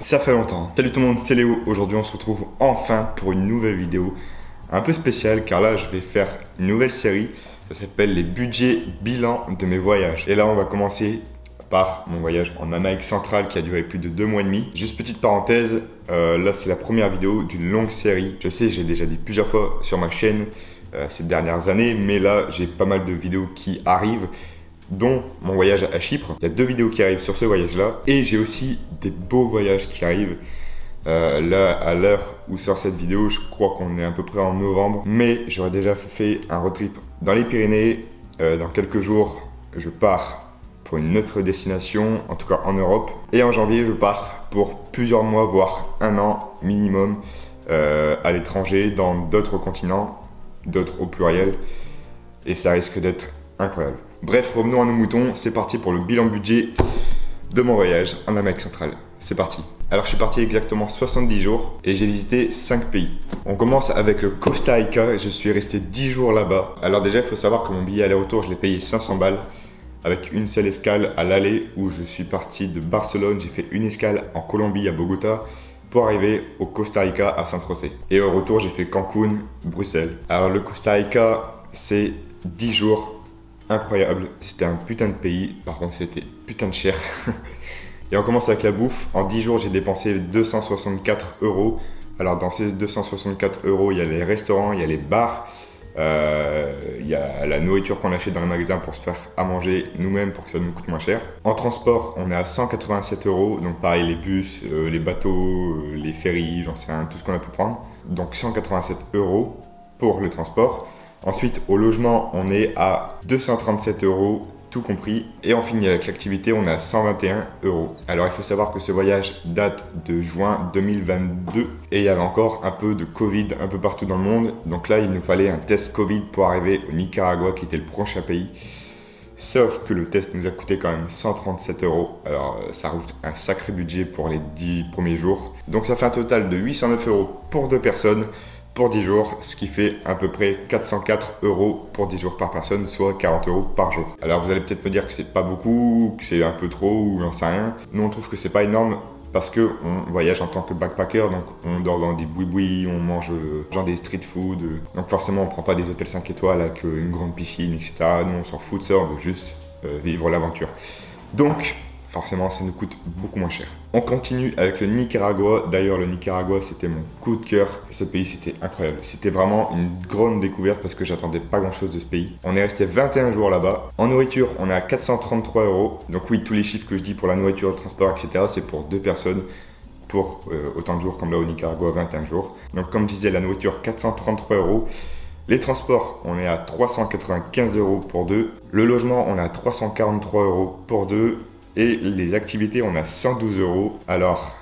Ça fait longtemps. Salut tout le monde, c'est Léo. Aujourd'hui on se retrouve enfin pour une nouvelle vidéo un peu spéciale car là je vais faire une nouvelle série. Ça s'appelle les budgets bilan de mes voyages. Et là on va commencer par mon voyage en Amérique centrale qui a duré plus de 2 mois et demi. Juste petite parenthèse, là c'est la première vidéo d'une longue série. Je sais, j'ai déjà dit plusieurs fois sur ma chaîne ces dernières années, mais là j'ai pas mal de vidéos qui arrivent, dont mon voyage à Chypre. Il y a 2 vidéos qui arrivent sur ce voyage-là. Et j'ai aussi des beaux voyages qui arrivent. Là, à l'heure où sort cette vidéo, je crois qu'on est à peu près en novembre. Mais j'aurais déjà fait un road trip dans les Pyrénées. Dans quelques jours, je pars pour une autre destination, en tout cas en Europe. Et en janvier, je pars pour plusieurs mois, voire un an minimum, à l'étranger, dans d'autres continents, d'autres au pluriel. Et ça risque d'être incroyable. Bref, revenons à nos moutons, c'est parti pour le bilan budget de mon voyage en Amérique centrale. C'est parti. Alors je suis parti exactement 70 jours et j'ai visité 5 pays. On commence avec le Costa Rica, je suis resté 10 jours là-bas. Alors déjà il faut savoir que mon billet aller-retour je l'ai payé 500 balles avec une seule escale à l'aller où je suis parti de Barcelone. J'ai fait une escale en Colombie à Bogota pour arriver au Costa Rica à San José. Et au retour j'ai fait Cancun, Bruxelles. Alors le Costa Rica c'est 10 jours incroyable, c'était un putain de pays, par contre c'était putain de cher. Et on commence avec la bouffe. En 10 jours j'ai dépensé 264 euros. Alors dans ces 264 euros il y a les restaurants, il y a les bars, il y a la nourriture qu'on achète dans le magasin pour se faire à manger nous-mêmes pour que ça nous coûte moins cher. En transport on est à 187 euros, donc pareil les bus, les bateaux, les ferries, j'en sais rien, tout ce qu'on a pu prendre. Donc 187 euros pour le transport. Ensuite, au logement, on est à 237 euros, tout compris. Et on finit avec l'activité, on est à 121 euros. Alors, il faut savoir que ce voyage date de juin 2022. Et il y avait encore un peu de Covid un peu partout dans le monde. Donc là, il nous fallait un test Covid pour arriver au Nicaragua, qui était le prochain pays. Sauf que le test nous a coûté quand même 137 euros. Alors, ça rajoute un sacré budget pour les 10 premiers jours. Donc, ça fait un total de 809 euros pour 2 personnes. Pour 10 jours, ce qui fait à peu près 404 euros pour 10 jours par personne, soit 40 euros par jour. Alors vous allez peut-être me dire que c'est pas beaucoup, que c'est un peu trop ou j'en sais rien. Nous on trouve que c'est pas énorme parce que on voyage en tant que backpacker, donc on dort dans des boui-boui, on mange genre des street food. Donc forcément on prend pas des hôtels 5 étoiles avec une grande piscine, etc. Nous on s'en fout de ça, on veut juste vivre l'aventure. Donc forcément, ça nous coûte beaucoup moins cher. On continue avec le Nicaragua. D'ailleurs, le Nicaragua, c'était mon coup de cœur. Ce pays, c'était incroyable. C'était vraiment une grande découverte parce que j'attendais pas grand-chose de ce pays. On est resté 21 jours là-bas. En nourriture, on est à 433 euros. Donc oui, tous les chiffres que je dis pour la nourriture, le transport, etc., c'est pour 2 personnes pour autant de jours comme là au Nicaragua, 21 jours. Donc comme je disais, la nourriture, 433 euros. Les transports, on est à 395 euros pour 2. Le logement, on est à 343 euros pour 2. Et les activités, on a 112 euros. Alors,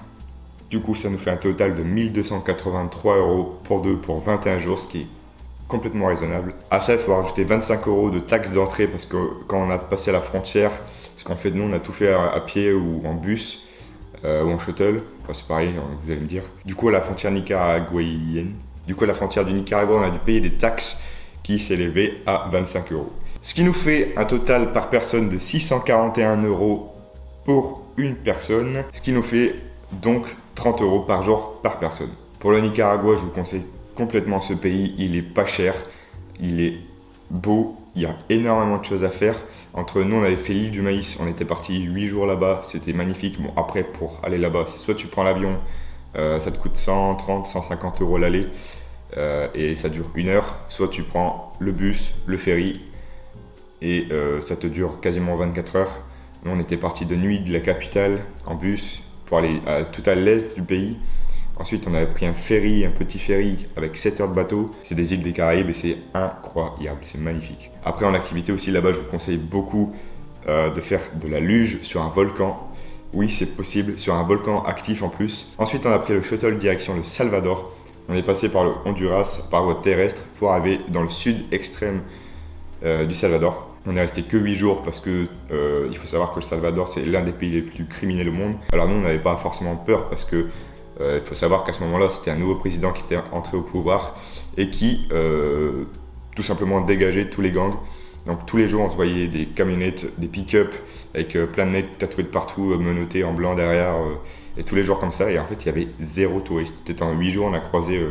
du coup, ça nous fait un total de 1283 euros pour 2 pour 21 jours, ce qui est complètement raisonnable. À ça, il faut rajouter 25 euros de taxes d'entrée parce que quand on a passé la frontière, ce qu'on fait de nous, on a tout fait à pied ou en bus ou en shuttle. Enfin, c'est pareil, vous allez me dire. Du coup, à la frontière nicaraguayenne, à la frontière du Nicaragua, on a dû payer des taxes qui s'élevaient à 25 euros. Ce qui nous fait un total par personne de 641 euros pour une personne, ce qui nous fait donc 30 euros par jour par personne. Pour le Nicaragua, je vous conseille complètement ce pays, il est pas cher, il est beau, il y a énormément de choses à faire. Entre nous, on avait fait l'île du Maïs, on était parti 8 jours là-bas, c'était magnifique. Bon, après, pour aller là-bas, c'est soit tu prends l'avion, ça te coûte 130, 150 euros l'aller, et ça dure 1 heure, soit tu prends le bus, le ferry, et ça te dure quasiment 24 heures. Nous, on était parti de nuit de la capitale en bus pour aller tout à l'est du pays. Ensuite, on avait pris un ferry, un petit ferry avec 7 heures de bateau. C'est des îles des Caraïbes et c'est incroyable, c'est magnifique. Après, en activité aussi, là-bas, je vous conseille beaucoup de faire de la luge sur un volcan. Oui, c'est possible, sur un volcan actif en plus. Ensuite, on a pris le shuttle direction le Salvador. On est passé par le Honduras, par voie terrestre, pour arriver dans le sud extrême du Salvador. On est resté que 8 jours parce que il faut savoir que le Salvador c'est l'un des pays les plus criminels au monde. Alors nous on n'avait pas forcément peur parce que il faut savoir qu'à ce moment-là c'était un nouveau président qui était entré au pouvoir et qui tout simplement dégageait tous les gangs. Donc tous les jours on se voyait des camionnettes, des pick-up avec plein de mecs tatoués de partout, menottés en blanc derrière, et tous les jours comme ça. Et en fait il y avait zéro touriste. Peut-être en 8 jours on a croisé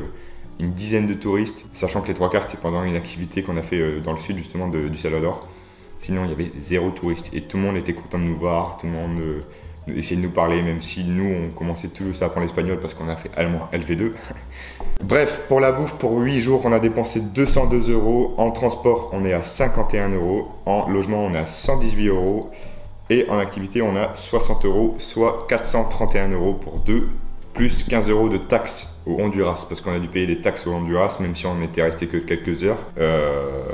une dizaine de touristes, sachant que les 3 quarts c'était pendant une activité qu'on a fait dans le sud justement du Salvador. Sinon il y avait zéro touriste et tout le monde était content de nous voir, tout le monde essayait de nous parler, même si nous on commençait toujours à apprendre l'espagnol parce qu'on a fait allemand LV2. Bref, pour la bouffe, pour 8 jours, on a dépensé 202 €. En transport, on est à 51 €. En logement, on est à 118 €. Et en activité, on a 60 €, soit 431 € pour deux, plus 15 € de taxes au Honduras, parce qu'on a dû payer des taxes au Honduras, même si on n'était resté que quelques heures.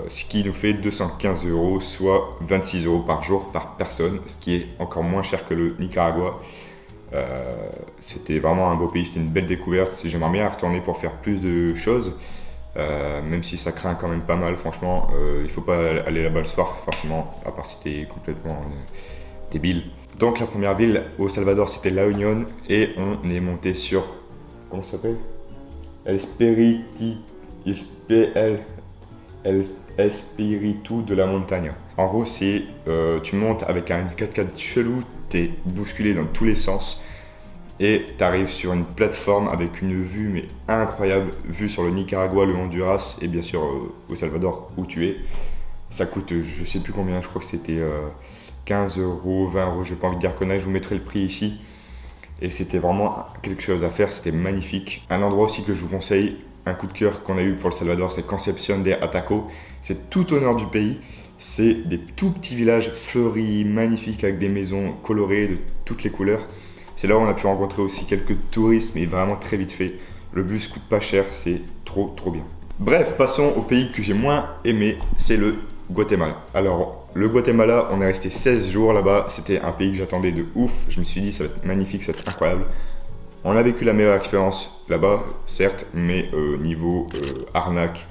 Ce qui nous fait 215 €, soit 26 € par jour par personne, ce qui est encore moins cher que le Nicaragua. C'était vraiment un beau pays, c'était une belle découverte. J'aimerais bien retourner pour faire plus de choses, même si ça craint quand même pas mal. Franchement, il faut pas aller là-bas le soir forcément, à part si t'es complètement débile. Donc la première ville au Salvador c'était La Unión et on est monté sur, comment ça s'appelle, El Espíritu de la Montaña. En gros c'est, tu montes avec un 4x4 chelou, t'es bousculé dans tous les sens et t'arrives sur une plateforme avec une vue mais incroyable, vue sur le Nicaragua, le Honduras et bien sûr au Salvador où tu es. Ça coûte je sais plus combien, je crois que c'était 15 €, 20 €, j'ai pas envie de dire conneries, je vous mettrai le prix ici. Et c'était vraiment quelque chose à faire, c'était magnifique. Un endroit aussi que je vous conseille, un coup de cœur qu'on a eu pour le Salvador, c'est Concepción de Ataco. C'est tout au nord du pays. C'est des tout petits villages fleuris, magnifiques, avec des maisons colorées de toutes les couleurs. C'est là où on a pu rencontrer aussi quelques touristes, mais vraiment très vite fait. Le bus coûte pas cher, c'est trop bien. Bref, passons au pays que j'ai moins aimé, c'est le Guatemala. Alors, le Guatemala, on est resté 16 jours là-bas. C'était un pays que j'attendais de ouf. Je me suis dit, ça va être magnifique, ça va être incroyable. On a vécu la meilleure expérience là-bas, certes, mais niveau arnaque,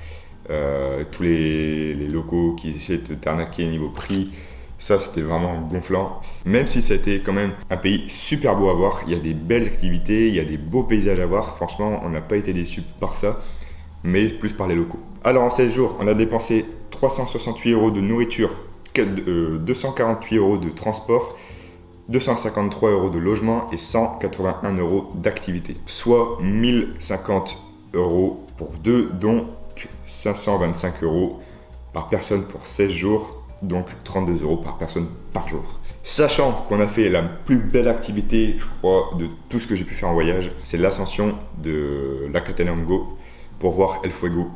tous les locaux qui essaient de t'arnaquer niveau prix, ça c'était vraiment gonflant. Même si c'était quand même un pays super beau à voir, il y a des belles activités, il y a des beaux paysages à voir. Franchement, on n'a pas été déçus par ça, mais plus par les locaux. Alors en 16 jours, on a dépensé 368 € de nourriture, 248 € de transport, 253 € de logement et 181 € d'activité, soit 1050 € pour deux, donc 525 € par personne pour 16 jours, donc 32 € par personne par jour. Sachant qu'on a fait la plus belle activité, je crois, de tout ce que j'ai pu faire en voyage, c'est l'ascension de l'Acatenango pour voir El Fuego,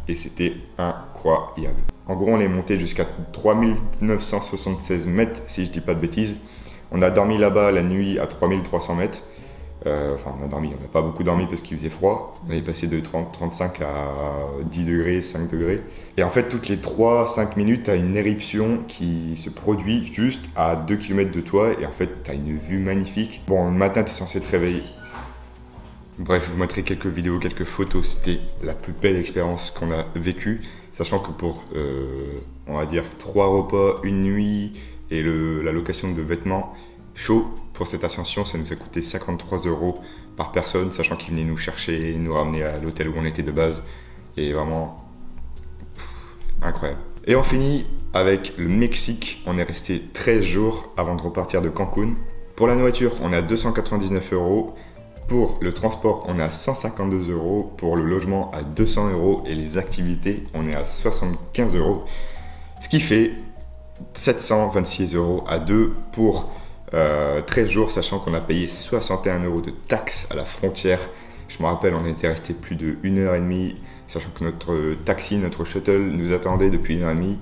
et c'était incroyable. En gros, on est monté jusqu'à 3976 mètres, si je dis pas de bêtises. On a dormi là-bas la nuit à 3300 mètres. Enfin, on a dormi, on n'a pas beaucoup dormi parce qu'il faisait froid. On est passé de 35 à 10 degrés, 5 degrés. Et en fait, toutes les 3-5 minutes, tu as une éruption qui se produit juste à 2 km de toi. Et en fait, tu as une vue magnifique. Bon, le matin, tu es censé te réveiller. Bref, je vous mettrai quelques vidéos, quelques photos. C'était la plus belle expérience qu'on a vécue. Sachant que pour, on va dire, 3 repas, une nuit et la location de vêtements chauds pour cette ascension, ça nous a coûté 53 € par personne, sachant qu'ils venaient nous chercher, nous ramener à l'hôtel où on était de base. Et vraiment, incroyable. Et on finit avec le Mexique. On est resté 13 jours avant de repartir de Cancun. Pour la nourriture, on est à 299 €. Pour le transport, on est à 152 €. Pour le logement, à 200 €. Et les activités, on est à 75 €. Ce qui fait 726 € à deux pour 13 jours, sachant qu'on a payé 61 € de taxes à la frontière. Je me rappelle, on était resté plus de 1h30, sachant que notre taxi, notre shuttle nous attendait depuis 1h30.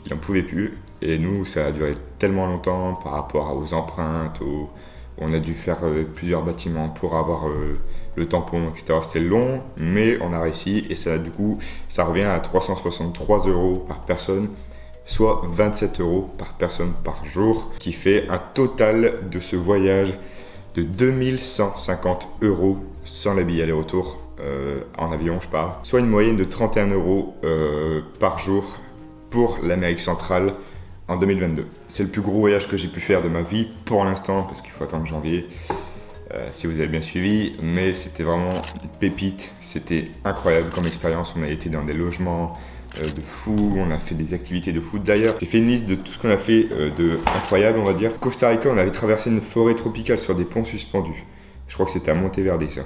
Il n'en pouvait plus. Et nous, ça a duré tellement longtemps par rapport aux empreintes, on a dû faire plusieurs bâtiments pour avoir le tampon, etc. C'était long, mais on a réussi. Et ça, du coup, ça revient à 363 € par personne, soit 27 € par personne par jour, qui fait un total de ce voyage de 2150 € sans les billets aller-retour, en avion je parle, soit une moyenne de 31 € par jour pour l'Amérique centrale en 2022. C'est le plus gros voyage que j'ai pu faire de ma vie pour l'instant, parce qu'il faut attendre janvier, si vous avez bien suivi, mais c'était vraiment une pépite, c'était incroyable comme expérience. On a été dans des logements de fou, on a fait des activités de fou. D'ailleurs, j'ai fait une liste de tout ce qu'on a fait de incroyable, on va dire. Costa Rica, on avait traversé une forêt tropicale sur des ponts suspendus. Je crois que c'était à Monteverde ça.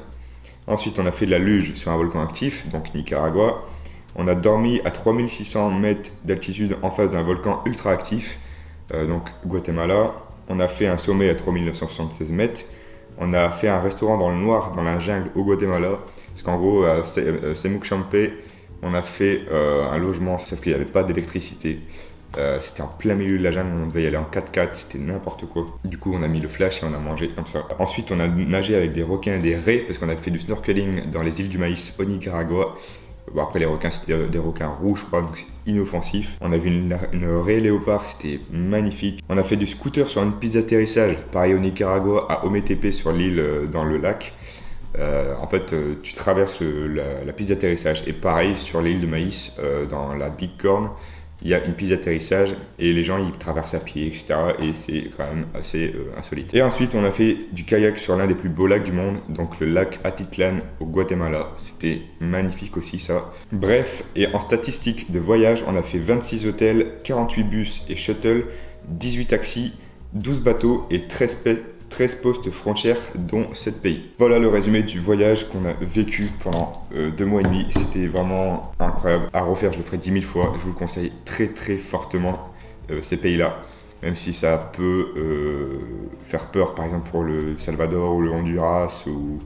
Ensuite, on a fait de la luge sur un volcan actif, donc Nicaragua. On a dormi à 3600 mètres d'altitude en face d'un volcan ultra actif, donc Guatemala. On a fait un sommet à 3976 mètres. On a fait un restaurant dans le noir, dans la jungle au Guatemala. Parce qu'en gros, à Semuc Champé, on a fait un logement, sauf qu'il n'y avait pas d'électricité. C'était en plein milieu de la jungle, on devait y aller en 4x4, c'était n'importe quoi. Du coup, on a mis le flash et on a mangé comme ça. Ensuite, on a nagé avec des requins et des raies, parce qu'on a fait du snorkeling dans les îles du Maïs au Nicaragua. Bon, après, les requins, c'était des requins rouges, je crois, donc c'est inoffensif. On a vu une raie léopard, c'était magnifique. On a fait du scooter sur une piste d'atterrissage, pareil au Nicaragua, à Ometepe, sur l'île, dans le lac. En fait, tu traverses la piste d'atterrissage. Et pareil, sur l'île de Maïs, dans la Bighorn, il y a une piste d'atterrissage et les gens ils traversent à pied, etc. Et c'est quand même assez insolite. Et ensuite, on a fait du kayak sur l'un des plus beaux lacs du monde, donc le lac Atitlan au Guatemala. C'était magnifique aussi ça. Bref, et en statistique de voyage, on a fait 26 hôtels, 48 bus et shuttle, 18 taxis, 12 bateaux et 13 postes frontières, dont 7 pays. Voilà le résumé du voyage qu'on a vécu pendant 2 mois et demi. C'était vraiment incroyable. À refaire, je le ferai 10 000 fois. Je vous le conseille très très fortement, ces pays-là. Même si ça peut faire peur, par exemple pour le Salvador ou le Honduras ou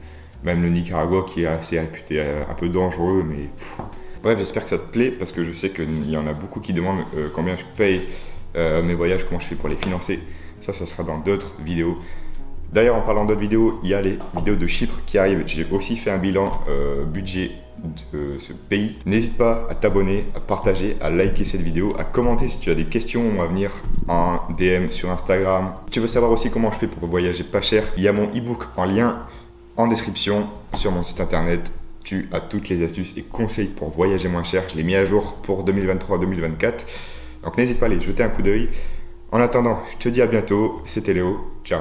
même le Nicaragua qui est assez réputé un peu dangereux. Mais bref, j'espère que ça te plaît parce que je sais qu'il y en a beaucoup qui demandent combien je paye mes voyages, comment je fais pour les financer. Ça sera dans d'autres vidéos. D'ailleurs, en parlant d'autres vidéos, il y a les vidéos de Chypre qui arrivent. J'ai aussi fait un bilan budget de ce pays. N'hésite pas à t'abonner, à partager, à liker cette vidéo, à commenter si tu as des questions à venir en DM sur Instagram. Si tu veux savoir aussi comment je fais pour voyager pas cher, il y a mon e-book en lien en description sur mon site internet. Tu as toutes les astuces et conseils pour voyager moins cher. Je l'ai mis à jour pour 2023-2024. Donc n'hésite pas à aller jeter un coup d'œil. En attendant, je te dis à bientôt. C'était Léo. Ciao.